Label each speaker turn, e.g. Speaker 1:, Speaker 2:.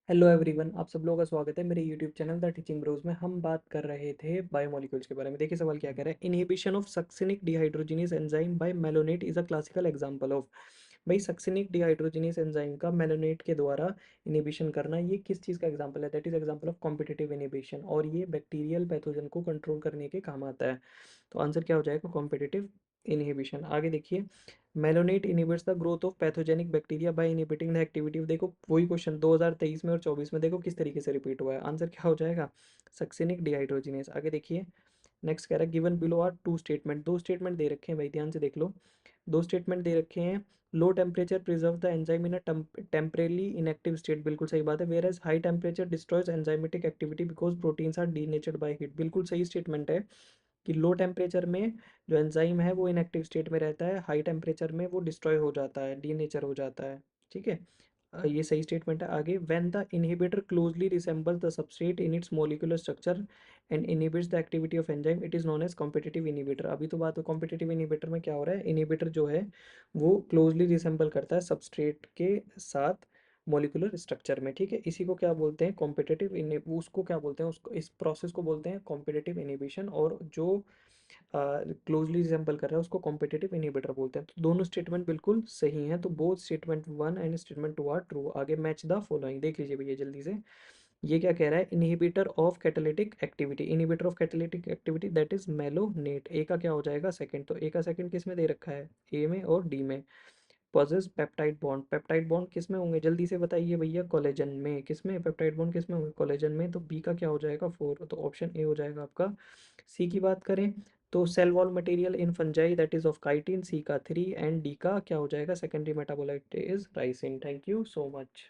Speaker 1: Hello everyone, आप सब लोगों का स्वागत है मेरे YouTube channel the teaching bros में। हम बात कर रहे थे बायोमोलिक्यूल्स के बारे में। देखिए सवाल क्या कह रहा है, inhibition of succinic dehydrogenase enzyme by malonate is a classical example of. भाई सक्सिनिक डिहाइड्रोजिनेस एंजाइम का मेलोनेट के द्वारा इनहिबिशन करना, ये किस चीज़ का एग्जांपल है? That is example of competitive inhibition, और ये बैक्टीरियल पैथोजन को कंट्रोल करने के काम आता है। तो आंसर क्या हो जाएगा? Competitive inhibition. आगे देखिए, malonate inhibits the growth of pathogenic bacteria by inhibiting the activity. देखो वही क्वेश्चन 2023 में और 24 में देखो किस तरीके से रिपीट हुआ है। आंसर क्या हो जाएगा? Succinic dehydrogenase. आगे देखिए, नेक्स्ट कह रहा है given below are two statement. दो स्टेटमेंट दे रखे हैं भाई, ध्यान से देख लो। दो स्टेटमेंट दे रखे हैं। Low temperature preserve the enzyme in a temporarily inactive state, बिल्कुल सही बात है। Whereas high temperature destroys enzymatic activity because proteins are denatured by heat, बिल्कुल सही स्टेटमेंट है कि लो टेम्परेचर में जो एंजाइम है वो इनएक्टिव स्टेट में रहता है, हाई टेम्परेचर में वो डिस्ट्रॉय हो जाता है, डीनेचर हो जाता है। ठीक है, ये सही स्टेटमेंट है। आगे, when the inhibitor closely resembles the substrate in its molecular structure and inhibits the activity of enzyme it is known as competitive inhibitor. अभी तो बात है कॉम्पिटिटिव इनहिबिटर में क्या हो रहा है, इनहिबिटर जो है वो क्लोजली रिसेंबल करता है सबस्ट्रेट के साथ मॉलिक्यूलर स्ट्रक्चर में। ठीक है, इसी को क्या बोलते हैं? कॉम्पिटिटिव उसको क्या बोलते हैं? उसको, इस प्रोसेस को बोलते हैं कॉम्पिटिटिव इनहिबिशन। और जो क्लोजली रिजेंबल कर रहा है उसको कॉम्पिटिटिव इनहिबिटर बोलते हैं। तो दोनों स्टेटमेंट बिल्कुल सही हैं, तो both statement one and statement two are true. आगे, मैच द फॉलोइंग देख लीजिए भैया जल्दी से। ये क्या कह रहा है? Inhibitor of catalytic activity, inhibitor of catalytic activity that is malonate. A का क्या हो जाएगा? सेकंड। तो ए का सेकंड किस में दे रखा है? ए में और डी में। Possess peptide bond, peptide bond किस में होंगे जल्दी से बताइए भैया? कोलेजन में। किस में पेप्टाइड बॉन्ड किस में होंगे? कोलेजन में। तो बी का क्या हो जाएगा? फोर। तो ऑप्शन ए हो जाएगा आपका। सी की बात करें तो cell wall material in fungi that is of chitin, C का थ्री। एंड डी का क्या हो जाएगा? Secondary metabolite is ricin. Thank you so much.